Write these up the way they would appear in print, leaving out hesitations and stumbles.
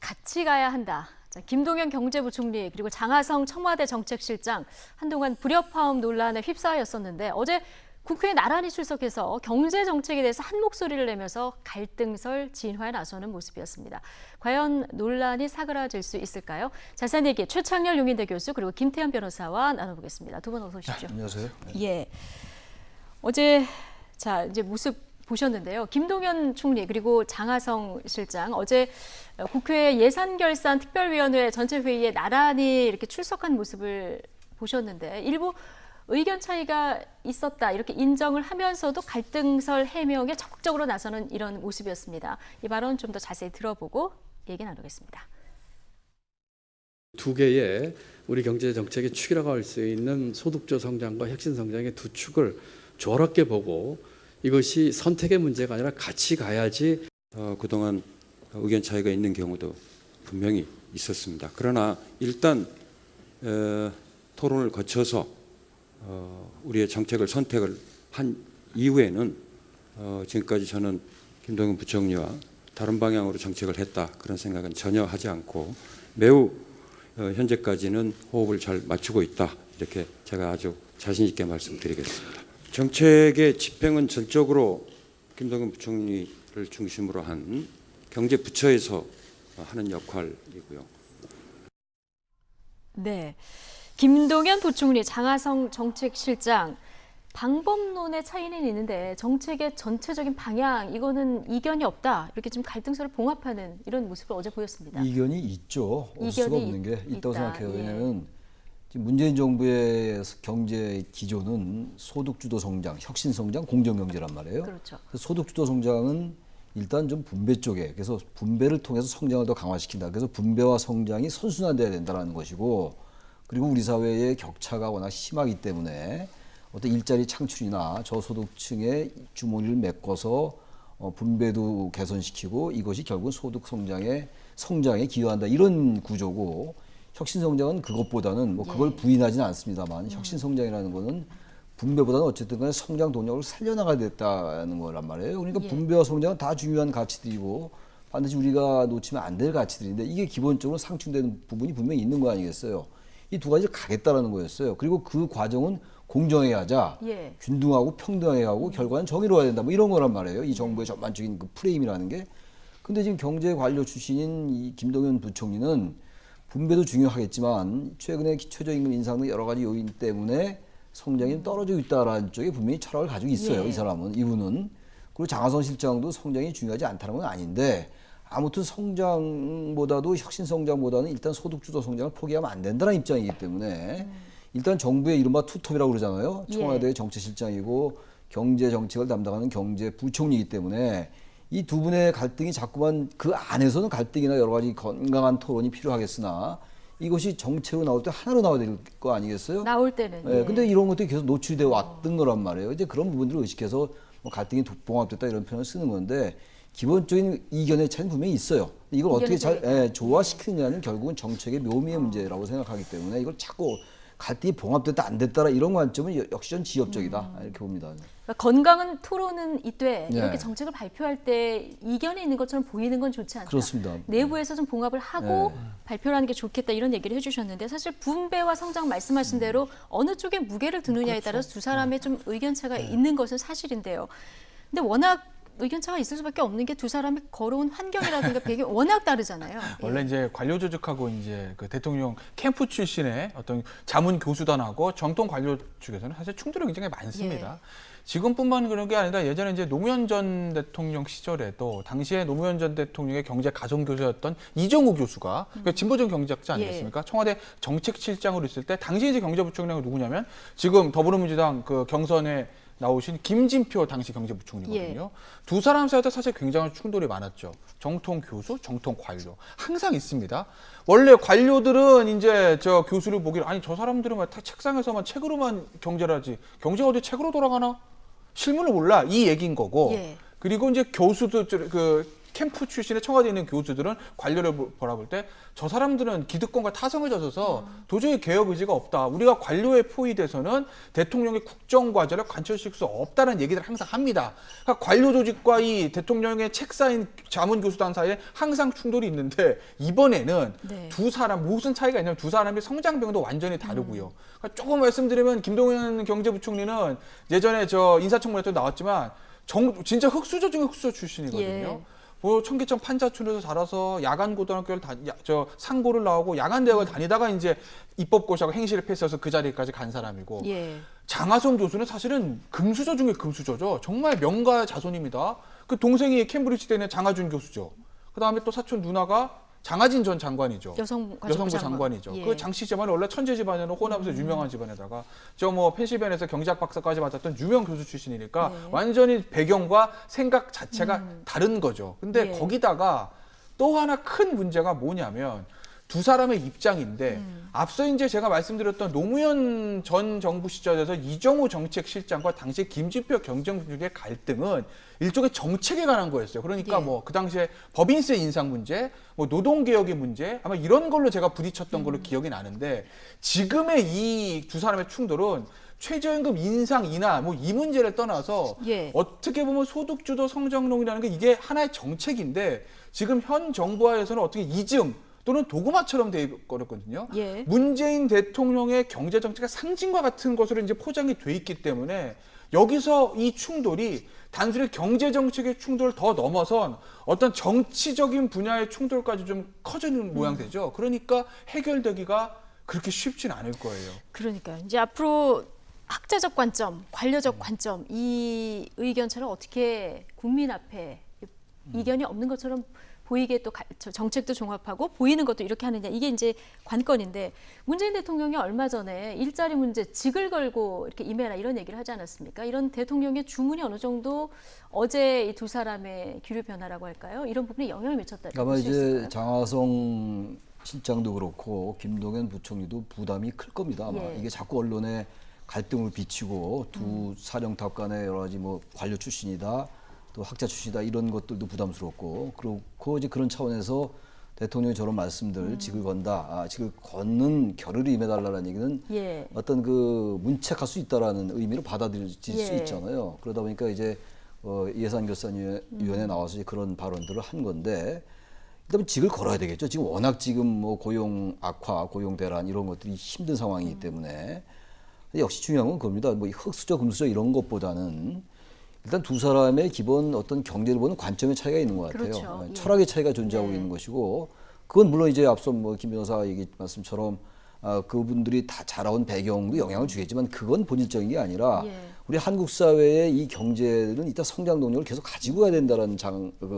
같이 가야 한다. 자, 김동연 경제부총리 그리고 장하성 청와대 정책실장 한동안 불협화음 논란에 휩싸였었는데 어제 국회에 나란히 출석해서 경제 정책에 대해서 한 목소리를 내면서 갈등설 진화에 나서는 모습이었습니다. 과연 논란이 사그라질 수 있을까요? 자세한 얘기 최창렬 용인대 교수 그리고 김태현 변호사와 나눠보겠습니다. 두 분 어서 오십시오. 안녕하세요. 예. 어제 이제 모습 보셨는데요. 김동연 총리 그리고 장하성 실장 어제 국회 예산결산 특별위원회 전체 회의에 나란히 이렇게 출석한 모습을 보셨는데 일부 의견 차이가 있었다 이렇게 인정을 하면서도 갈등설 해명에 적극적으로 나서는 이런 모습이었습니다. 이 발언 좀 더 자세히 들어보고 얘기 나누겠습니다. 두 개의 우리 경제 정책의 축이라고 할 수 있는 소득주 성장과 혁신 성장의 두 축을 조화롭게 보고 이것이 선택의 문제가 아니라 같이 가야지. 그동안 의견 차이가 있는 경우도 분명히 있었습니다. 그러나 일단 토론을 거쳐서 우리의 정책을 선택을 한 이후에는 지금까지 저는 김동연 부총리와 다른 방향으로 정책을 했다 그런 생각은 전혀 하지 않고 매우 현재까지는 호흡을 잘 맞추고 있다 이렇게 제가 아주 자신 있게 말씀드리겠습니다. 정책의 집행은 전적으로 김동연 부총리를 중심으로 한 경제부처에서 하는 역할이고요. 네, 김동연 부총리, 장하성 정책실장 방법론의 차이는 있는데 정책의 전체적인 방향 이거는 이견이 없다 이렇게 좀 갈등설을 봉합하는 이런 모습을 어제 보였습니다. 이견이 있죠. 없을 수가 없는 게 있다고 생각해요. 예. 왜냐하면 지금 문재인 정부의 경제 기조는 소득주도 성장, 혁신 성장, 공정 경제란 말이에요. 그렇죠. 소득주도 성장은 일단 좀 분배 쪽에 그래서 분배를 통해서 성장을 더 강화시킨다. 그래서 분배와 성장이 선순환돼야 된다는 것이고 그리고 우리 사회의 격차가 워낙 심하기 때문에 어떤 일자리 창출이나 저소득층의 주머니를 메꿔서 분배도 개선시키고 이것이 결국 소득 성장에 기여한다 이런 구조고 혁신 성장은 그것보다는 뭐 그걸 부인하지는 않습니다만 혁신 성장이라는 거는 분배보다는 어쨌든 간에 성장 동력을 살려나가야 됐다는 거란 말이에요. 그러니까 분배와 성장은 다 중요한 가치들이고 반드시 우리가 놓치면 안 될 가치들인데 이게 기본적으로 상충되는 부분이 분명히 있는 거 아니겠어요. 이 두 가지를 가겠다라는 거였어요. 그리고 그 과정은 공정하게 하자, 균등하고 평등하게 하고 결과는 정의로워야 된다. 뭐 이런 거란 말이에요. 이 정부의 전반적인 그 프레임이라는 게. 근데 지금 경제 관료 출신인 이 김동연 부총리는 분배도 중요하겠지만 최근에 최저임금 인상 등 여러 가지 요인 때문에 성장이 떨어지고 있다라는 쪽에 분명히 철학을 가지고 있어요. 이 사람은, 이분은. 그리고 장하성 실장도 성장이 중요하지 않다는 건 아닌데 아무튼 성장보다도 혁신 성장보다는 일단 소득주도 성장을 포기하면 안 된다는 입장이기 때문에 일단 정부의 이른바 투톱이라고 그러잖아요. 청와대 정책실장이고 경제 정책을 담당하는 경제부총리이기 때문에 이 두 분의 갈등이 자꾸만 그 안에서는 갈등이나 여러 가지 건강한 토론이 필요하겠으나 이것이 정책으로 나올 때 하나로 나와야 될 거 아니겠어요? 나올 때는. 네, 근데 이런 것들이 계속 노출되어 왔던 거란 말이에요. 이제 그런 부분들을 의식해서 뭐 갈등이 봉합됐다 이런 표현을 쓰는 건데 기본적인 이견의 차이는 분명히 있어요. 이걸 어떻게 잘 조화시키느냐는 결국은 정책의 묘미의 문제라고 생각하기 때문에 이걸 자꾸 갈등이 봉합됐다 안 됐다 이런 관점은 역시 전 지엽적이다 이렇게 봅니다. 그러니까 건강한 토론은 이때 네. 이렇게 정책을 발표할 때 이견이 있는 것처럼 보이는 건 좋지 않다. 그렇습니다. 내부에서 좀 봉합을 하고 발표를 하는 게 좋겠다 이런 얘기를 해주셨는데 사실 분배와 성장 말씀하신 대로 어느 쪽에 무게를 두느냐에 따라서 두 사람의 좀 의견차가 있는 것은 사실인데요. 근데 워낙 의견차가 있을 수밖에 없는 게 두 사람이 걸어온 환경이라든가 배경이 워낙 다르잖아요. 원래 이제 관료 조직하고 이제 그 대통령 캠프 출신의 어떤 자문 교수단하고 정통 관료 측에서는 사실 충돌이 굉장히 많습니다. 지금뿐만 그런 게 아니라 예전에 이제 노무현 전 대통령 시절에도 당시에 노무현 전 대통령의 경제 가정 교수였던 이정우 교수가 그러니까 진보적 경제학자 아니겠습니까? 청와대 정책실장으로 있을 때 당시 이제 경제부총리가 누구냐면 지금 더불어민주당 그 경선에 나오신 김진표 당시 경제부총리거든요. 두 사람 사이도 사실 굉장한 충돌이 많았죠. 정통 교수, 정통 관료 항상 있습니다. 원래 관료들은 이제 저 교수를 보기를 아니 저 사람들은 다 책상에서만 책으로만 경제를 하지 경제가 어디 책으로 돌아가나? 실문을 몰라 이 얘기인 거고. 그리고 이제 교수도 그 캠프 출신의 청와대에 있는 교수들은 관료를 바라볼 때 저 사람들은 기득권과 타성을 져서서 도저히 개혁 의지가 없다. 우리가 관료에 포위돼서는 대통령의 국정 과제를 관철시킬 수 없다는 얘기를 항상 합니다. 그러니까 관료 조직과 이 대통령의 책 쌓인 자문교수단 사이에 항상 충돌이 있는데 이번에는 네. 두 사람 무슨 차이가 있냐면 두 사람의 성장병도 완전히 다르고요. 그러니까 조금 말씀드리면 김동연 경제부총리는 예전에 저 인사청문회 때 나왔지만 진짜 흑수저 중에 흑수저 출신이거든요. 예. 뭐 청계천 판자촌에서 자라서 야간 고등학교를 상고를 나오고 야간 대학을 다니다가 이제 입법고시하고 행시를 패스해서 그 자리까지 간 사람이고 예. 장하성 교수는 사실은 금수저 중에 금수저죠. 정말 명가 자손입니다. 그 동생이 캠브리지대에 있는 장하준 교수죠. 그 다음에 또 사촌 누나가 장하진 전 장관이죠. 여성부 장관이죠. 예. 그 장씨 집안이 원래 천재 집안으로 호남에서 유명한 집안에다가 저 뭐 펜실베니아에서 경제학 박사까지 맡았던 유명 교수 출신이니까 네. 완전히 배경과 생각 자체가 다른 거죠. 근데 예. 거기다가 또 하나 큰 문제가 뭐냐면 두 사람의 입장인데 앞서 이제 제가 말씀드렸던 노무현 전 정부 시절에서 이정우 정책실장과 당시 김진표 경제부총리의 갈등은 일종의 정책에 관한 거였어요. 그러니까 예. 뭐 그 당시에 법인세 인상 문제, 뭐 노동개혁의 문제 아마 이런 걸로 제가 부딪혔던 걸로 기억이 나는데 지금의 이 두 사람의 충돌은 최저임금 인상 인하 뭐 이 문제를 떠나서 예. 어떻게 보면 소득주도 성장론이라는 게 이게 하나의 정책인데 지금 현 정부하에서는 어떻게 이즘 또는 도구마처럼 돼 있거든요. 예. 문재인 대통령의 경제 정책의 상징과 같은 것으로 이제 포장이 돼 있기 때문에 여기서 이 충돌이 단순히 경제 정책의 충돌을 더 넘어선 어떤 정치적인 분야의 충돌까지 좀 커지는 모양새죠. 그러니까 해결되기가 그렇게 쉽지는 않을 거예요. 그러니까 이제 앞으로 학자적 관점, 관료적 관점 이 의견처럼 어떻게 국민 앞에 이견이 없는 것처럼 보이게 또 정책도 종합하고 보이는 것도 이렇게 하느냐 이게 이제 관건인데 문재인 대통령이 얼마 전에 일자리 문제 직을 걸고 이렇게 임해라 이런 얘기를 하지 않았습니까? 이런 대통령의 주문이 어느 정도 어제 이 두 사람의 기류 변화라고 할까요? 이런 부분에 영향을 미쳤다고 아마 볼 수 이제 있을까요? 장하성 실장도 그렇고 김동연 부총리도 부담이 클 겁니다. 아마 예. 이게 자꾸 언론에 갈등을 비치고 두 사령탑 간의 여러 가지 뭐 관료 출신이다. 또 학자 출신이다 이런 것들도 부담스럽고 그렇고 이제 그런 차원에서 대통령이 저런 말씀들 직을 건다, 직을 걷는 결의를 임해달라는 얘기는 예. 어떤 그 문책할 수 있다라는 의미로 받아들여질 예. 수 있잖아요. 그러다 보니까 이제 예산결산위원회에 나와서 이제 그런 발언들을 한 건데 일단 직을 걸어야 되겠죠. 지금 워낙 지금 뭐 고용 악화, 고용 대란 이런 것들이 힘든 상황이기 때문에 역시 중요한 건 그겁니다. 뭐 흑수저, 금수저 이런 것보다는 일단 두 사람의 기본 어떤 경제를 보는 관점의 차이가 있는 것 같아요. 그렇죠. 예. 철학의 차이가 존재하고 네. 있는 것이고 그건 물론 이제 앞서 뭐 김 변호사 얘기 말씀처럼 그분들이 다 자라온 배경도 영향을 주겠지만 그건 본질적인 게 아니라 예. 우리 한국 사회의 이 경제는 이따 성장 동력을 계속 가지고 가야 된다는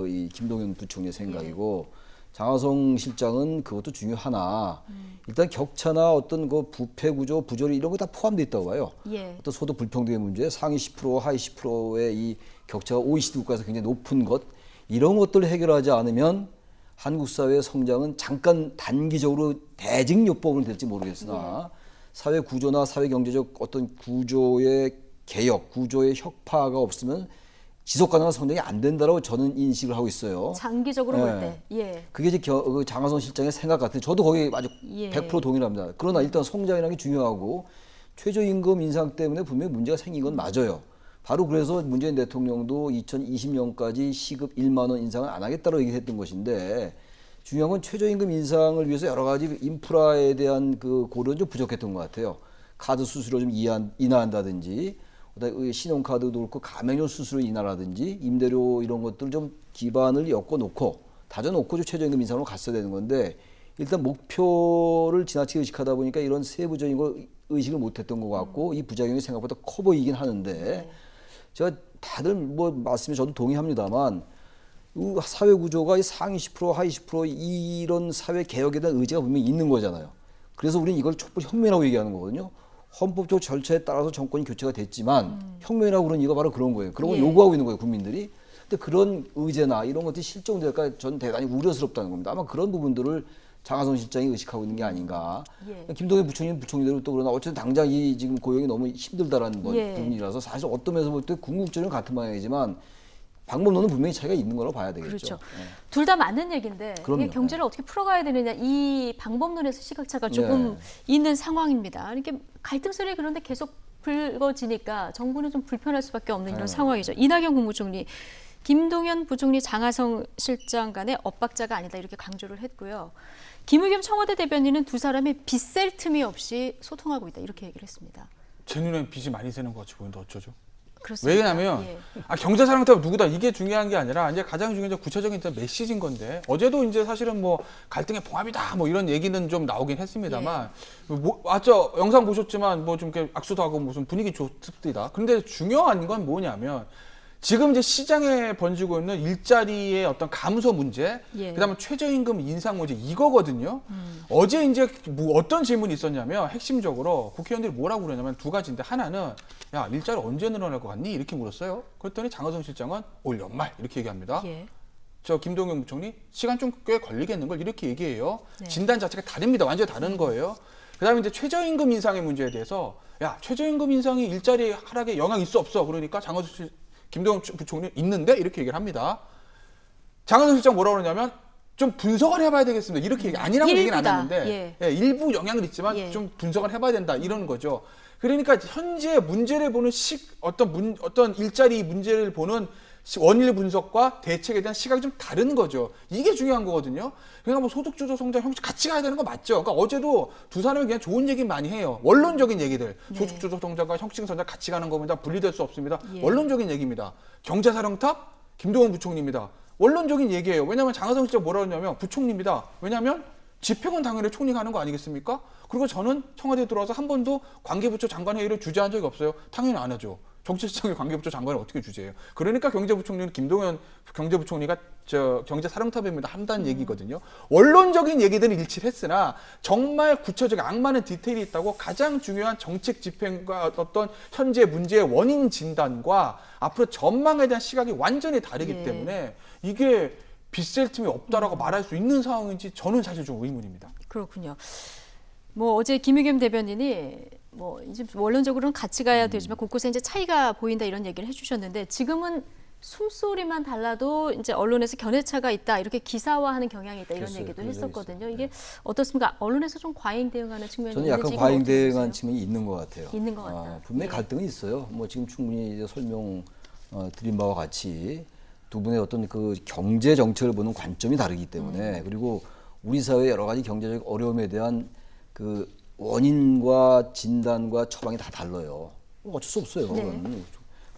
이 김동연 부총리의 생각이고 장하성 실장은 그것도 중요하나 일단 격차나 어떤 그 부패 구조, 부조리 이런 거 다 포함되어 있다고 봐요. 예. 어떤 소득 불평등의 문제, 상위 10%, 하위 10%의 이 격차가 OECD 국가에서 굉장히 높은 것 이런 것들을 해결하지 않으면 한국 사회의 성장은 잠깐 단기적으로 대직요법으로 될지 모르겠으나 사회 구조나 사회 경제적 어떤 구조의 개혁, 구조의 혁파가 없으면 지속 가능한 성장이 안 된다라고 저는 인식을 하고 있어요. 장기적으로 예. 볼 때. 예. 그게 이제 그 장하성 실장의 생각 같아요. 저도 거기에 아주 예. 100% 동의합니다. 그러나 일단 성장이라는 게 중요하고 최저임금 인상 때문에 분명히 문제가 생긴 건 맞아요. 바로 그래서 문재인 대통령도 2020년까지 시급 1만 원 인상을 안 하겠다고 얘기했던 것인데 중요한 건 최저임금 인상을 위해서 여러 가지 인프라에 대한 그 고려는 좀 부족했던 것 같아요. 카드 수수료 좀 인하한다든지 그다음에 신용카드도 그렇고 가맹료 수수료 인하라든지 임대료 이런 것들 좀 기반을 엮어놓고 다져놓고 최저임금 인상으로 갔어야 되는 건데 일단 목표를 지나치게 의식하다 보니까 이런 세부적인 걸 의식을 못했던 것 같고 이 부작용이 생각보다 커 보이긴 하는데 제가 다들 뭐 말씀에 저도 동의합니다만 사회 구조가 상위 10% 하위 10% 이런 사회 개혁에 대한 의지가 분명히 있는 거잖아요. 그래서 우리는 이걸 촛불 혁명이라고 얘기하는 거거든요. 헌법적 절차에 따라서 정권이 교체가 됐지만 혁명이라고 그러는 이유가 바로 그런 거예요. 그런 걸 예. 요구하고 있는 거예요, 국민들이. 근데 그런 의제나 이런 것들이 실종될까 저는 대단히 우려스럽다는 겁니다. 아마 그런 부분들을 장하성 실장이 의식하고 있는 게 아닌가. 예. 김동연 부총리대로 또 그러나 어쨌든 당장 이 지금 고용이 너무 힘들다라는 예. 부분이라서 사실 어떤 면에서 볼 때 궁극적인 같은 방향이지만 방법론은 분명히 차이가 있는 거라고 봐야 되겠죠. 그렇죠. 예. 둘 다 맞는 얘기인데 그럼요. 이게 경제를 어떻게 풀어가야 되느냐 이 방법론에서 시각차가 조금 있는 상황입니다. 이렇게 갈등설이 그런데 계속 불거지니까 정부는 좀 불편할 수밖에 없는 이런 상황이죠. 이낙연 국무총리, 김동연 부총리, 장하성 실장 간의 엇박자가 아니다 이렇게 강조를 했고요. 김의겸 청와대 대변인은 두 사람이 빚셀 틈이 없이 소통하고 있다 이렇게 얘기를 했습니다. 제 눈엔 빚이 많이 새는 것 같이 보이는데 어쩌죠? 그렇습니다. 왜냐하면 예. 경제 사랑탑 누구다 이게 중요한 게 아니라 이제 가장 중요한 게 구체적인 메시지인 건데 어제도 이제 사실은 뭐 갈등의 봉합이다 뭐 이런 얘기는 좀 나오긴 했습니다만 맞죠? 영상 보셨지만 뭐 좀 이렇게 악수도 하고 무슨 분위기 좋습니다. 그런데 중요한 건 뭐냐면 지금 이제 시장에 번지고 있는 일자리의 어떤 감소 문제, 예. 그다음에 최저임금 인상 문제 이거거든요. 어제 이제 뭐 어떤 질문이 있었냐면 핵심적으로 국회의원들이 뭐라고 그러냐면 두 가지인데 하나는 야 일자리 언제 늘어날 것 같니 이렇게 물었어요. 그랬더니 장하성 실장은 올 연말 이렇게 얘기합니다. 예. 저 김동연 부총리 시간 좀 꽤 걸리겠는 걸 이렇게 얘기해요. 네. 진단 자체가 다릅니다. 완전히 다른 거예요. 그다음에 이제 최저임금 인상의 문제에 대해서 야 최저임금 인상이 일자리 하락에 영향 있어 없어 그러니까 김동연 부총리 있는데 이렇게 얘기를 합니다. 장하성 실장 뭐라고 그러냐면 좀 분석을 해봐야 되겠습니다. 이렇게 얘기 아니라고 얘기는 안 일부다. 했는데 예, 일부 영향은 있지만 예. 좀 분석을 해봐야 된다 이러는 거죠. 그러니까 현재 문제를 보는 어떤 일자리 문제를 보는 원인 분석과 대책에 대한 시각이 좀 다른 거죠. 이게 중요한 거거든요. 그러니까 뭐 소득주도 성장 형식 같이 가야 되는 거 맞죠? 그러니까 어제도 두 사람이 그냥 좋은 얘기 많이 해요. 원론적인 얘기들. 네. 소득주도 성장과 형식 성장 같이 가는 겁니다. 분리될 수 없습니다. 예. 원론적인 얘기입니다. 경제사령탑 김동연 부총리입니다. 원론적인 얘기예요. 왜냐하면 장하성 실장 뭐라 그러냐면 부총리입니다. 왜냐하면 집행은 당연히 총리가 하는 거 아니겠습니까? 그리고 저는 청와대에 들어와서 한 번도 관계부처 장관 회의를 주재한 적이 없어요. 당연히 안 하죠. 정치시장의 관계부처 장관을 어떻게 주재해요? 그러니까 경제부총리는 김동연 경제부총리가 경제사령탑입니다. 한다는 얘기거든요. 원론적인 얘기들은 일치를 했으나 정말 구체적인 악마는 디테일이 있다고 가장 중요한 정책 집행과 어떤 현재 문제의 원인 진단과 앞으로 전망에 대한 시각이 완전히 다르기 예. 때문에 이게 빚셀 틈이 없다라고 말할 수 있는 상황인지 저는 사실 좀 의문입니다. 그렇군요. 뭐 어제 김의겸 대변인이 뭐 이제 원론적으로는 같이 가야 되지만 곳곳에 이제 차이가 보인다 이런 얘기를 해주셨는데 지금은 숨소리만 달라도 이제 언론에서 견해차가 있다 이렇게 기사화하는 경향이 있다 이런 글쎄요, 얘기도 그런 적이 했었거든요. 있어요. 이게 어떻습니까? 언론에서 좀 과잉 대응하는 측면이 저는 있는지 약간 이건 과잉 어떻게 대응한 보세요? 측면이 있는 것 같아요. 있는 것 같다. 분명히 예. 갈등은 있어요. 뭐 지금 충분히 이제 설명 드린 바와 같이 두 분의 어떤 그 경제 정책을 보는 관점이 다르기 때문에 그리고 우리 사회의 여러 가지 경제적 어려움에 대한 그 원인과 진단과 처방이 다 달라요. 어쩔 수 없어요. 네. 그건.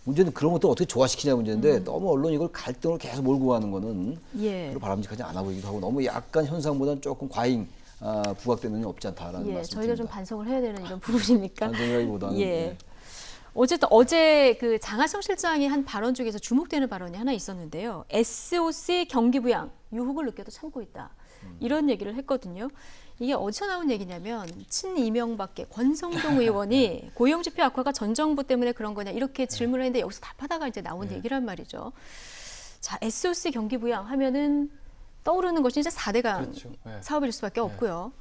문제는 그런 것들 어떻게 조화시키냐 문제인데 너무 언론이 이걸 갈등을 계속 몰고 가는 거는 예. 별로 바람직하지 않아 보이기도 하고 너무 약간 현상보다는 조금 과잉 부각되는 면이 없지 않다라는 예, 말씀 저희가 좀 반성을 해야 되는 이런 부분이니까. 반성이라기보다는 예. 어쨌든 어제 그 장하성 실장이 한 발언 중에서 주목되는 발언이 하나 있었는데요. SOC 경기 부양 유혹을 느껴도 참고 있다. 이런 얘기를 했거든요. 이게 어디서 나온 얘기냐면 친이명박계 권성동 의원이 고용지표 악화가 전 정부 때문에 그런 거냐 이렇게 질문을 했는데 여기서 답하다가 이제 나온 얘기란 말이죠. 자, SOC 경기 부양 하면은 떠오르는 것이 이제 4대강 그렇죠. 네. 사업일 수밖에 없고요.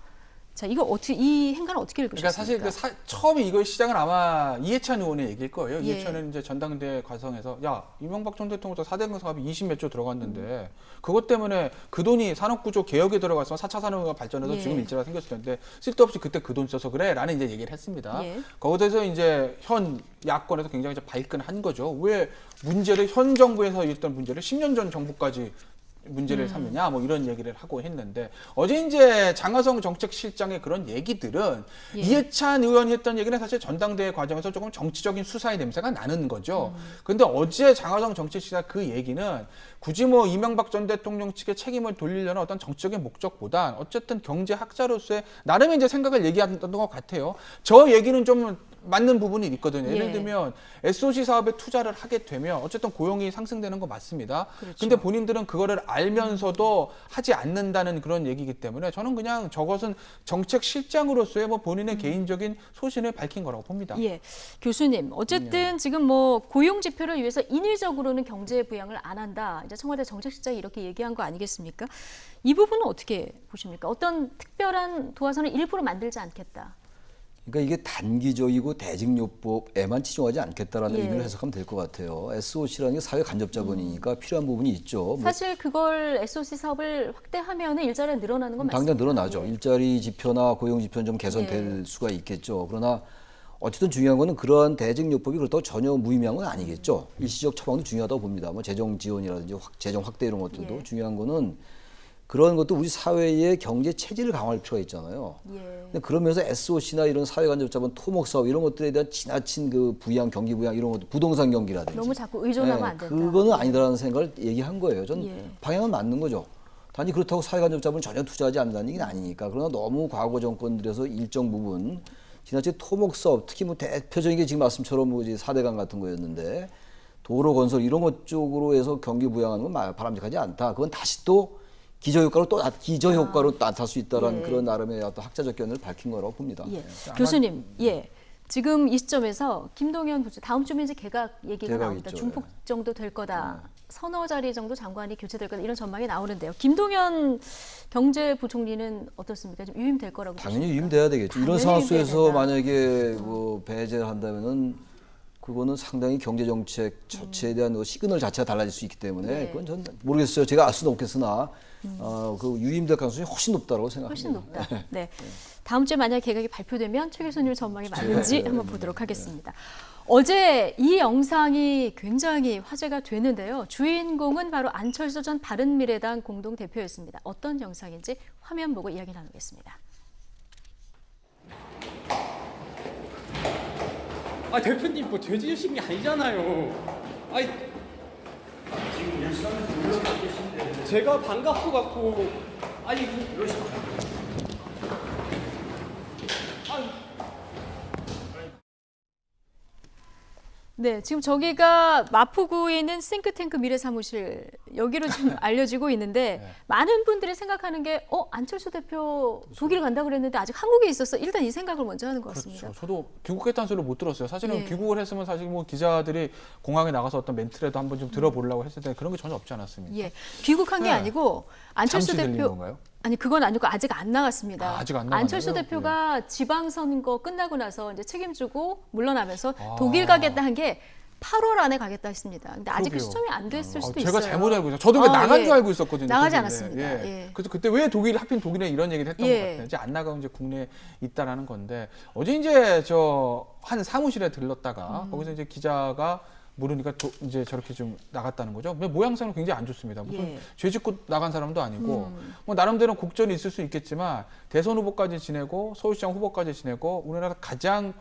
자, 이거 어떻게 이 행간을 어떻게 읽으셨습니까? 그러니까 사실 처음에 이걸 시작은 아마 이해찬 의원의 얘기일 거예요. 예. 이해찬은 이제 전당대회 과정에서 야 이명박 전 대통령도 4대강 사업이 20몇 조 들어갔는데 그것 때문에 그 돈이 산업구조 개혁에 들어갔으면 4차 산업화 발전해서 예. 지금 일자리가 생겼을 텐데 쓸데없이 그때 그 돈 써서 그래라는 이제 얘기를 했습니다. 예. 거기서 이제 현 야권에서 굉장히 이제 발끈한 거죠. 왜 문제를 현 정부에서 있던 문제를 10년 전 정부까지 문제를 삼느냐 뭐 이런 얘기를 하고 했는데 어제 이제 장하성 정책실장의 그런 얘기들은 예. 이해찬 의원이 했던 얘기는 사실 전당대회 과정에서 조금 정치적인 수사의 냄새가 나는 거죠. 근데 어제 장하성 정책실장 그 얘기는 굳이 뭐 이명박 전 대통령 측의 책임을 돌리려는 어떤 정치적인 목적보단 어쨌든 경제학자로서의 나름의 이제 생각을 얘기했던 것 같아요. 저 얘기는 좀 맞는 부분이 있거든요. 예를 예. 들면 SOC 사업에 투자를 하게 되면 어쨌든 고용이 상승되는 거 맞습니다. 그렇죠. 근데 본인들은 그거를 알면서도 하지 않는다는 그런 얘기이기 때문에 저는 그냥 저것은 정책 실장으로서의 뭐 본인의 개인적인 소신을 밝힌 거라고 봅니다. 예, 교수님 어쨌든 지금 뭐 고용 지표를 위해서 인위적으로는 경제 부양을 안 한다. 이제 청와대 정책실장이 이렇게 얘기한 거 아니겠습니까? 이 부분은 어떻게 보십니까? 어떤 특별한 도화선을 일부러 만들지 않겠다. 그러니까 이게 단기적이고 대직요법에만 치중하지 않겠다라는 예. 의미를 해석하면 될 것 같아요. SOC라는 게 사회 간접 자본이니까 필요한 부분이 있죠. 뭐 사실 그걸 SOC 사업을 확대하면 일자리가 늘어나는 건 당장 맞습니다. 늘어나죠. 예. 일자리 지표나 고용 지표는 좀 개선될 수가 있겠죠. 그러나 어쨌든 중요한 거는 그러한 대직요법이 그렇다고 전혀 무의미한 건 아니겠죠. 일시적 처방도 중요하다고 봅니다. 뭐 재정 지원이라든지 재정 확대 이런 것들도 예. 중요한 거는 그런 것도 우리 사회의 경제 체질을 강화할 필요가 있잖아요. 예. 근데 그러면서 SOC나 이런 사회 간접 자본 토목 사업 이런 것들에 대한 지나친 그 부양, 경기 부양 이런 것도 부동산 경기라든지 너무 자꾸 의존하면 안 된다. 그거는 아니다라는 생각을 얘기한 거예요. 전 예. 방향은 맞는 거죠. 단지 그렇다고 사회 간접 자본을 전혀 투자하지 않는다는 얘기는 아니니까. 그러나 너무 과거 정권들에서 일정 부분 지나친 토목 사업, 특히 뭐 대표적인 게 지금 말씀처럼 뭐 이제 4대강 같은 거였는데 도로 건설 이런 것 쪽으로 해서 경기 부양하는 건 바람직하지 않다. 그건 다시 또 기저효과로 나타날 수 있다라는 예. 그런 나름의 어떤 학자적 견해를 밝힌 거라고 봅니다. 예. 교수님, 예. 지금 이 시점에서 김동연 부長다음 주면 이제 개각 얘기가 개각 나옵니다. 있죠. 중폭 정도 될 거다. 서너 자리 정도 장관이 교체될 거다. 이런 전망이 나오는데요. 김동연 경제부총리는 어떻습니까? 좀 유임될 거라고 당연히 보십니까? 유임돼야 되겠죠. 이런 당연히 상황 유임돼야 속에서 된다. 만약에 뭐 배제를 한다면은 그거는 상당히 경제 정책 자체에 대한 그 시그널 자체가 달라질 수 있기 때문에 네. 그건 전 모르겠어요. 제가 알 수는 없겠으나 그 유임될 가능성이 훨씬 높다고 생각합니다. 훨씬 높다. 네. 다음 주에 만약 개각이 발표되면 최 교수님 전망이 맞는지 한번 보도록 하겠습니다. 어제 이 영상이 굉장히 화제가 되는데요. 주인공은 바로 안철수 전 바른미래당 공동대표였습니다. 어떤 영상인지 화면 보고 이야기 나누겠습니다. 아 대표님 뭐 죄지으신 게 아니잖아요. 아니 제가 반갑고 갖고 아니 네, 지금 저기가 마포구에 있는 싱크탱크 미래사무실 여기로 좀 알려지고 있는데 네. 많은 분들이 생각하는 게 안철수 대표 독일 간다 그랬는데 아직 한국에 있었어. 일단 이 생각을 먼저 하는 것 같습니다. 그렇죠. 저도 귀국했다는 소리를 못 들었어요. 사실은 예. 귀국을 했으면 사실 뭐 기자들이 공항에 나가서 어떤 멘트라도 한번 좀 들어보려고 했을 텐데 그런 게 전혀 없지 않았습니까? 예, 귀국한 게 네. 아니고 안철수 잠시 들린 대표 건가요? 아니 그건 아니고 아직 안 나갔습니다. 아, 아직 안 나갔나요? 안철수 대표가 지방선거 끝나고 나서 이제 책임지고 물러나면서 아. 독일 가겠다 한 게 8월 안에 가겠다 했습니다. 근데 아직 그 그러게요. 시점이 안 됐을 수도 제가 있어요. 잘못 알고 있어요. 저도 그 나간 예. 줄 알고 있었거든요. 나가지 독일에. 않았습니다. 예. 그래서 그때 왜 하필 독일에 이런 얘기를 했던 예. 것 같아요. 이제 안 나가고 이제 국내에 있다라는 건데 어제 이제 저 한 사무실에 들렀다가 거기서 이제 기자가 모르니까 이제 저렇게 좀 나갔다는 거죠. 모양새는 굉장히 안 좋습니다. 무슨 예. 죄 짓고 나간 사람도 아니고 뭐 나름대로 곡절이 있을 수 있겠지만 대선 후보까지 지내고 서울시장 후보까지 지내고 우리나라 가장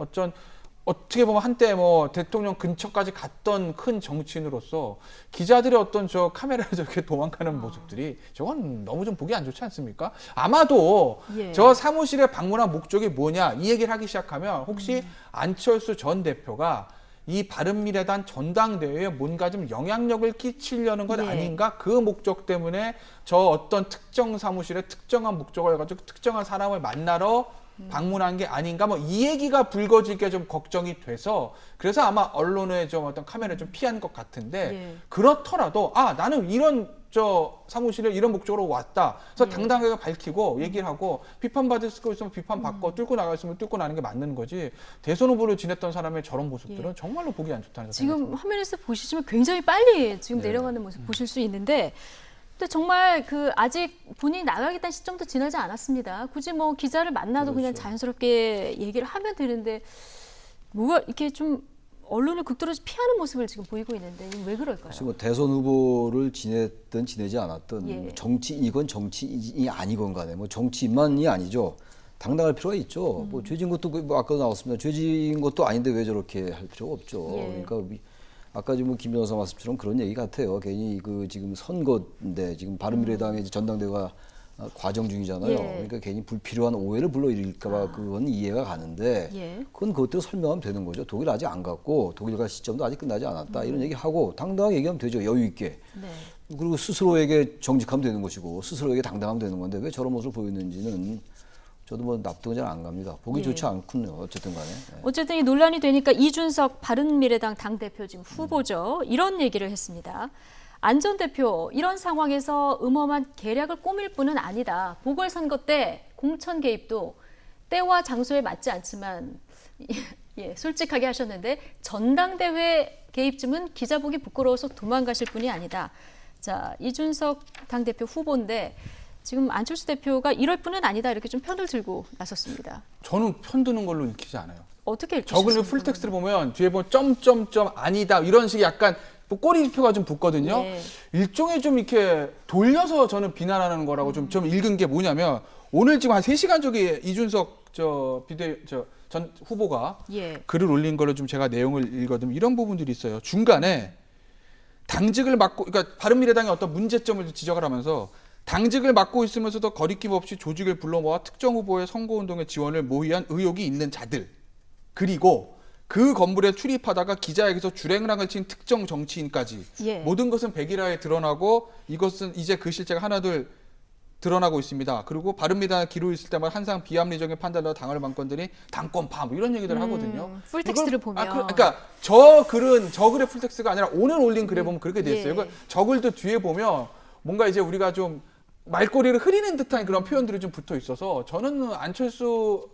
어떻게 보면 한때 뭐 대통령 근처까지 갔던 큰 정치인으로서 기자들의 어떤 저 카메라를 저렇게 도망가는 모습들이 저건 너무 좀 보기 안 좋지 않습니까? 아마도 예. 저 사무실에 방문한 목적이 뭐냐 이 얘기를 하기 시작하면 혹시 안철수 전 대표가 이 바른미래당 전당대회에 뭔가 좀 영향력을 끼치려는 것 예. 아닌가? 그 목적 때문에 저 어떤 특정 사무실에 특정한 목적을 가지고 특정한 사람을 만나러 방문한 게 아닌가? 뭐 이 얘기가 불거지게 좀 걱정이 돼서 그래서 아마 언론의 좀 어떤 카메라를 좀 피한 것 같은데 예. 그렇더라도 나는 이런 저 사무실에 이런 목적으로 왔다. 그래서 당당하게 밝히고 얘기를 하고 비판받을 수 있으면 비판받고 뚫고 나갈 수 있으면 뚫고 나는 게 맞는 거지. 대선 후보를 지냈던 사람의 저런 모습들은 정말로 보기 안 좋다는 생각이 지금 듭니다. 화면에서 보시지만 굉장히 빨리 지금 내려가는 모습 보실 수 있는데 근데 정말 아직 본인이 나가겠다는 시점도 지나지 않았습니다. 굳이 뭐 기자를 만나도 그냥 자연스럽게 얘기를 하면 되는데 뭐가 이렇게 좀 언론을 극도로 피하는 모습을 지금 보이고 있는데 이건 왜 그럴까요? 지금 뭐 대선 후보를 지냈든 지내지 않았든 예. 정치이건 정치인이 아니건 간에 뭐 정치인만이 아니죠. 당당할 필요가 있죠. 뭐 죄진 것도 뭐 아까도 나왔습니다. 죄진 것도 아닌데 왜 저렇게 할 필요가 없죠. 예. 그러니까 아까 지금 김 변호사 말씀처럼 그런 얘기 같아요. 괜히 지금 선거인데 지금 바른미래당의 전당대회가 과정 중이잖아요. 예. 그러니까 괜히 불필요한 오해를 불러일으킬까봐 그건 이해가 가는데 예. 그건 그것대로 설명하면 되는 거죠. 독일 아직 안 갔고 독일 갈 시점도 아직 끝나지 않았다. 이런 얘기하고 당당하게 얘기하면 되죠. 여유 있게. 네. 그리고 스스로에게 정직하면 되는 것이고 스스로에게 당당하면 되는 건데 왜 저런 모습을 보였는지는 저도 뭐 납득은 잘 안 갑니다. 보기 예. 좋지 않군요. 어쨌든 간에. 네. 어쨌든 이 논란이 되니까 이준석 바른미래당 당대표 지금 후보죠. 이런 얘기를 했습니다. 안 전 대표 이런 상황에서 음험한 계략을 꾸밀 뿐은 아니다. 보궐선거 때 공천 개입도 때와 장소에 맞지 않지만 예, 솔직하게 하셨는데 전당대회 개입쯤은 기자 보기 부끄러워서 도망가실 분이 아니다. 자, 이준석 당대표 후보인데 지금 안철수 대표가 이럴 뿐은 아니다 이렇게 좀 편을 들고 나섰습니다. 저는 편드는 걸로 읽히지 않아요. 어떻게 읽으셨습니까? 적을 풀텍스트를 보면 뒤에 보면 점점점 아니다 이런 식의 약간 뭐 꼬리표가 좀 붙거든요. 예. 일종의 좀 이렇게 돌려서 저는 비난하는 거라고 좀 읽은 게 뭐냐면 오늘 지금 한 3시간 저기 이준석 전 후보가 예. 글을 올린 걸로 좀 제가 내용을 읽거든요. 이런 부분들이 있어요. 중간에 당직을 맡고 그러니까 바른미래당의 어떤 문제점을 지적을 하면서 당직을 맡고 있으면서도 거리낌 없이 조직을 불러 모아 특정 후보의 선거운동에 지원을 모의한 의혹이 있는 자들 그리고 그 건물에 출입하다가 기자에게서 주랭랑을 친 특정 정치인까지 예. 모든 것은 백일화에 드러나고 이것은 이제 그 실체가 하나둘 드러나고 있습니다. 그리고 바른미래당 기로 있을 때마다 항상 비합리적인 판단으로 당을 방건들이 당권파 뭐 이런 얘기들을 하거든요. 풀텍스트를 보면. 그러니까 저 글의 풀텍스트가 아니라 오늘 올린 글에 보면 그렇게 돼 있어요. 예. 그러니까 저 글도 뒤에 보면 뭔가 이제 우리가 좀 말꼬리를 흐리는 듯한 그런 표현들이 좀 붙어 있어서 저는 안철수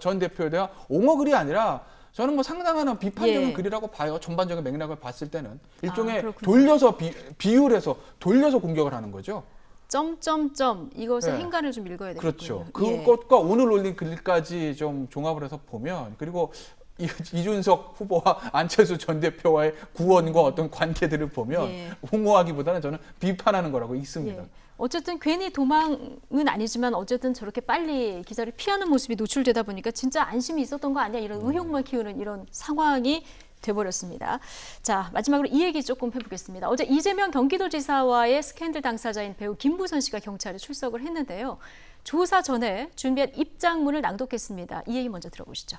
전 대표에 대한 옹호글이 아니라 저는 뭐 상당한 비판적인 예. 글이라고 봐요. 전반적인 맥락을 봤을 때는 일종의 그렇군요. 돌려서 비율해서 돌려서 공격을 하는 거죠. 점점점 이것의 네. 행간을 좀 읽어야 되겠군요. 그렇죠. 그것과 오늘 올린 글까지 좀 종합을 해서 보면 그리고 이준석 후보와 안철수 전 대표와의 구원과 어떤 관계들을 보면 예. 옹호하기보다는 저는 비판하는 거라고 읽습니다. 예. 어쨌든 괜히 도망은 아니지만 어쨌든 저렇게 빨리 기자를 피하는 모습이 노출되다 보니까 진짜 안심이 있었던 거 아니야 이런 의혹만 키우는 이런 상황이 돼버렸습니다. 자, 마지막으로 이 얘기 조금 해보겠습니다. 어제 이재명 경기도지사와의 스캔들 당사자인 배우 김부선 씨가 경찰에 출석을 했는데요. 조사 전에 준비한 입장문을 낭독했습니다. 이 얘기 먼저 들어보시죠.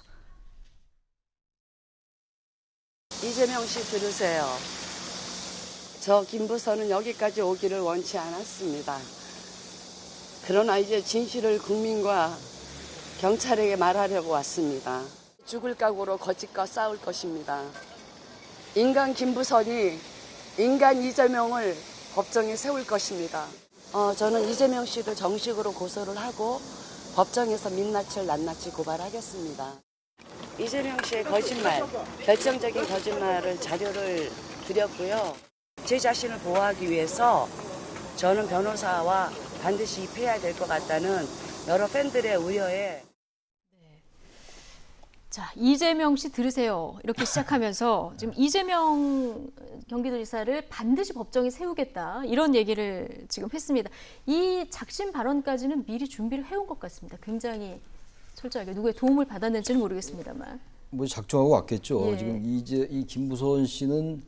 이재명 씨 들으세요. 저 김부선은 여기까지 오기를 원치 않았습니다. 그러나 이제 진실을 국민과 경찰에게 말하려고 왔습니다. 죽을 각오로 거짓과 싸울 것입니다. 인간 김부선이 인간 이재명을 법정에 세울 것입니다. 저는 이재명 씨를 정식으로 고소를 하고 법정에서 민낯을 낱낱이 고발하겠습니다. 이재명 씨의 거짓말, 결정적인 거짓말을 자료를 드렸고요. 제 자신을 보호하기 위해서 저는 변호사와 반드시 입회해야 될 것 같다는 여러 팬들의 우려에 자, 이재명 씨 들으세요. 이렇게 시작하면서 지금 이재명 경기도지사를 반드시 법정에 세우겠다 이런 얘기를 지금 했습니다. 이 작심 발언까지는 미리 준비를 해온 것 같습니다. 굉장히 철저하게 누구의 도움을 받았는지는 모르겠습니다만. 뭐 작정하고 왔겠죠. 예. 지금 이 김부선 씨는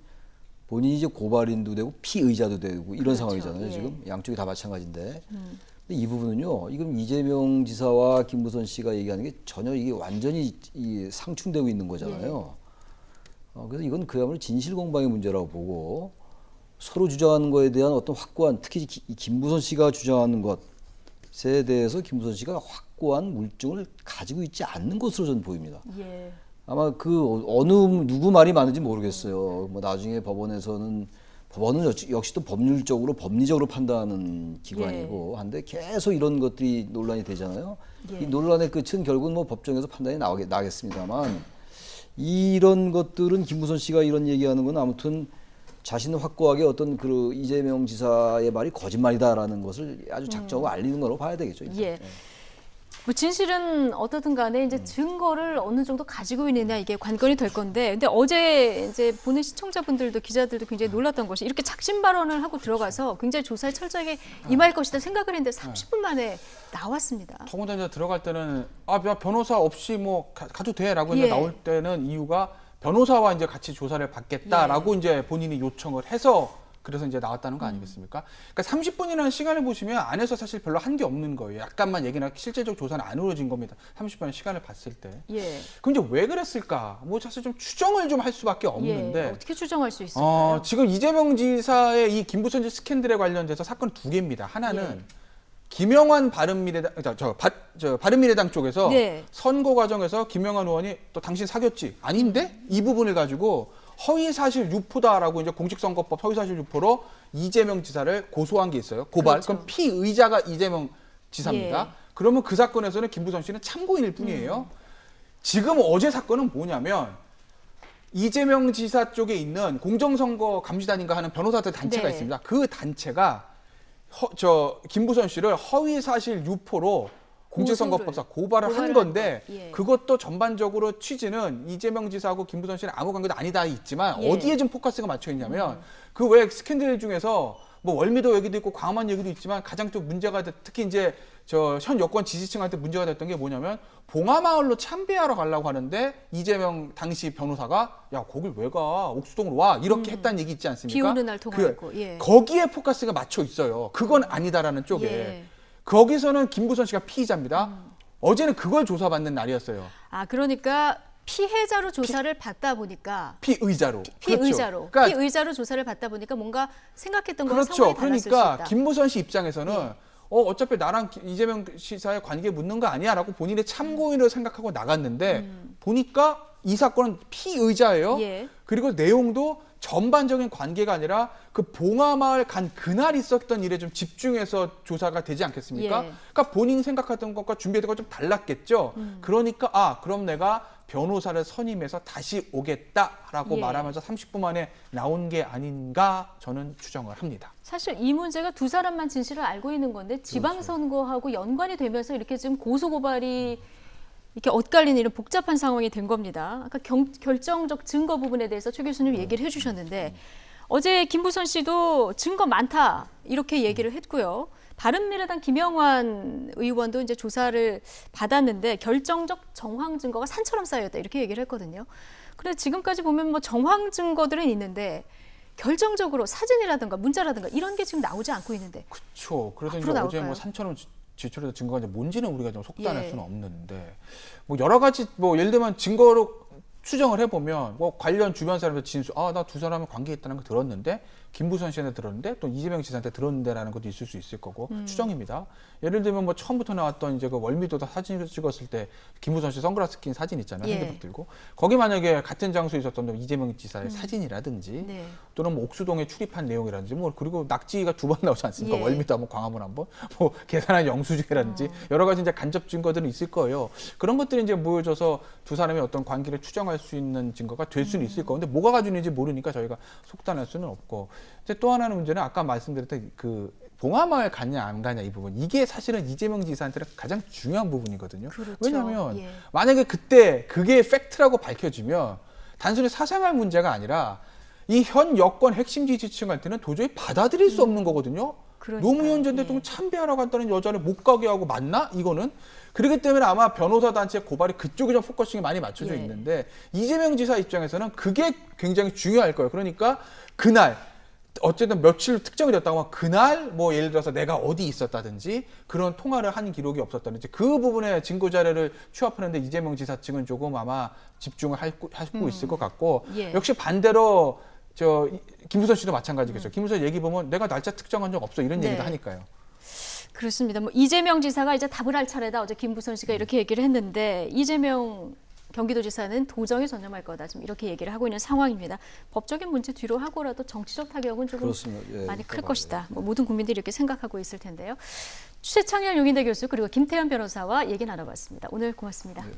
본인이 이제 고발인도 되고 피의자도 되고 이런 그렇죠. 상황이잖아요. 예. 지금 양쪽이 다 마찬가지인데. 근데 이 부분은요. 지금 이재명 지사와 김부선 씨가 얘기하는 게 전혀 이게 완전히 상충되고 있는 거잖아요. 그래서 이건 그야말로 진실 공방의 문제라고 보고 서로 주장하는 거에 대한 어떤 확고한 특히 이 김부선 씨가 주장하는 것에 대해서 김부선 씨가 확고한 물증을 가지고 있지 않는 것으로 저는 보입니다. 예. 아마 누구 말이 맞는지 모르겠어요. 뭐 나중에 법원은 역시 또 법리적으로 판단하는 기관이고 한데 계속 이런 것들이 논란이 되잖아요. 예. 이 논란의 끝은 결국은 뭐 법정에서 판단이 나겠습니다만 이런 것들은 김부선 씨가 이런 얘기하는 건 아무튼 자신은 확고하게 어떤 그 이재명 지사의 말이 거짓말이다라는 것을 아주 작정하고 알리는 거라고 봐야 되겠죠. 일단. 예. 뭐 진실은 어떻든 간에 이제 증거를 어느 정도 가지고 있느냐 이게 관건이 될 건데, 근데 어제 이제 보는 시청자분들도 기자들도 굉장히 놀랐던 것이 이렇게 작심 발언을 하고 들어가서 굉장히 조사에 철저하게 임할 것이다 생각을 했는데 30분 만에 나왔습니다. 더군다나 들어갈 때는 변호사 없이 뭐 가도 돼라고 이제 예. 나올 때는 이유가 변호사와 이제 같이 조사를 받겠다라고 이제 본인이 요청을 해서 그래서 이제 나왔다는 거 아니겠습니까? 그러니까 30분이라는 시간을 보시면 안에서 사실 별로 한 게 없는 거예요. 약간만 얘기나 실제적 조사는 안 이루어진 겁니다. 30분의 시간을 봤을 때. 예. 그럼 이제 왜 그랬을까? 뭐 사실 좀 추정을 좀 할 수밖에 없는데. 예. 어떻게 추정할 수 있을까요? 지금 이재명 지사의 이 김부선 씨 스캔들에 관련돼서 사건 두 개입니다. 하나는 예. 김영환 바른미래당 쪽에서 네. 선거 과정에서 김영환 의원이 또 당신 사귀었지? 아닌데? 이 부분을 가지고 허위사실 유포다라고 이제 공직선거법 허위사실 유포로 이재명 지사를 고소한 게 있어요. 고발. 그렇죠. 그럼 피의자가 이재명 지사입니다. 예. 그러면 그 사건에서는 김부선 씨는 참고인일 뿐이에요. 지금 어제 사건은 뭐냐면 이재명 지사 쪽에 있는 공정선거 감시단인가 하는 변호사들 단체가 네. 있습니다. 그 단체가 김부선 씨를 허위사실 유포로 공직선거법상 고발을 한 고발을 건데 한 거. 예. 그것도 전반적으로 취지는 이재명 지사하고 김부선 씨는 아무 관계도 아니다 있지만 예. 어디에 좀 포커스가 맞춰 있냐면 그 외 스캔들 중에서 뭐 월미도 얘기도 있고 광화문 얘기도 있지만 가장 좀 문제가 특히 이제 현 여권 지지층한테 문제가 됐던 게 뭐냐면 봉화마을로 참배하러 가려고 하는데 이재명 당시 변호사가 야 거길 왜 가 옥수동으로 와 이렇게 했다는 얘기 있지 않습니까? 비 오는 날 통화했고. 예. 거기에 포커스가 맞춰 있어요. 그건 아니다라는 쪽에. 예. 거기서는 김부선 씨가 피의자입니다. 어제는 그걸 조사받는 날이었어요. 아, 그러니까 피해자로 조사를 받다 보니까 피의자로. 피의자로 그렇죠. 그러니까 피의자로 조사를 받다 보니까 뭔가 생각했던 거랑 그렇죠. 상황이 달랐을 수 그러니까 있다. 김부선 씨 입장에서는 어차피 나랑 이재명 지사의 관계 묻는 거 아니야라고 본인의 참고인을 생각하고 나갔는데 보니까 이 사건은 피의자예요. 예. 그리고 내용도 전반적인 관계가 아니라 그 봉화마을 간 그날 있었던 일에 좀 집중해서 조사가 되지 않겠습니까? 예. 그러니까 본인이 생각했던 것과 준비했던 것 좀 달랐겠죠. 그러니까 그럼 내가 변호사를 선임해서 다시 오겠다라고 예. 말하면서 30분 만에 나온 게 아닌가 저는 추정을 합니다. 사실 이 문제가 두 사람만 진실을 알고 있는 건데 지방선거하고 연관이 되면서 이렇게 지금 고소고발이 이렇게 엇갈리는 이런 복잡한 상황이 된 겁니다. 아까 결정적 증거 부분에 대해서 최 교수님 얘기를 해주셨는데 어제 김부선 씨도 증거 많다 이렇게 얘기를 했고요. 바른미래당 김영환 의원도 이제 조사를 받았는데 결정적 정황 증거가 산처럼 쌓였다 이렇게 얘기를 했거든요. 그런데 지금까지 보면 뭐 정황 증거들은 있는데 결정적으로 사진이라든가 문자라든가 이런 게 지금 나오지 않고 있는데. 그렇죠. 그래서 앞으로 이제 나올까요? 어제 뭐 산처럼 지출해서 증거가 이제 뭔지는 우리가 좀 속단할 예. 수는 없는데 뭐 여러 가지 뭐 예를 들면 증거로 추정을 해보면 뭐 관련 주변 사람들 진술 나 두 사람이 관계 있다는 거 들었는데 김부선 씨한테 들었는데 또 이재명 지사한테 들었는데라는 것도 있을 수 있을 거고 추정입니다. 예를 들면 뭐 처음부터 나왔던 이제 그 월미도 사진을 찍었을 때 김부선 씨 선글라스 낀 사진 있잖아요. 예. 핸드북 들고 거기 만약에 같은 장소에 있었던 이재명 지사의 사진이라든지 네. 또는 뭐 옥수동에 출입한 내용이라든지 뭐 그리고 낙지가 두 번 나오지 않습니까? 예. 월미도 한번 광화문 한번 뭐 계산한 영수증이라든지 여러 가지 이제 간접 증거들은 있을 거예요. 그런 것들이 이제 모여져서 두 사람의 어떤 관계를 추정할 수 있는 증거가 될 수는 있을 거고 근데 뭐가 가지고 있는지 모르니까 저희가 속단할 수는 없고 이제 또 하나는 문제는 아까 말씀드렸던 그 봉화마을 갔냐 안 가냐 이 부분 이게 사실은 이재명 지사한테는 가장 중요한 부분이거든요. 그렇죠. 왜냐하면 예. 만약에 그때 그게 팩트라고 밝혀지면 단순히 사생활 문제가 아니라 이 현 여권 핵심 지지층한테는 도저히 받아들일 수 없는 거거든요. 그러니까요. 노무현 전 예. 대통령 참배하러 갔다는 여자를 못 가게 하고 맞나? 이거는 그렇기 때문에 아마 변호사 단체 고발이 그쪽에 좀 포커싱이 많이 맞춰져 예. 있는데 이재명 지사 입장에서는 그게 굉장히 중요할 거예요. 그러니까 그날 어쨌든 며칠 특정이 됐다고 하면 그날 뭐 예를 들어서 내가 어디 있었다든지 그런 통화를 한 기록이 없었다든지 그 부분에 증거 자료를 취합하는데 이재명 지사 측은 조금 아마 집중을 하고 있을 것 같고 예. 역시 반대로 김부선 씨도 마찬가지겠죠. 김부선 얘기 보면 내가 날짜 특정한 적 없어 이런 네. 얘기도 하니까요. 그렇습니다. 뭐 이재명 지사가 이제 답을 할 차례다. 어제 김부선 씨가 이렇게 얘기를 했는데 이재명 경기도지사는 도정에 전념할 거다. 지금 이렇게 얘기를 하고 있는 상황입니다. 법적인 문제 뒤로 하고라도 정치적 타격은 조금 그렇습니다. 예, 많이 클 그러니까 것이다. 뭐 모든 국민들이 이렇게 생각하고 있을 텐데요. 최창렬 용인대 교수 그리고 김태현 변호사와 얘기 나눠봤습니다. 오늘 고맙습니다. 네.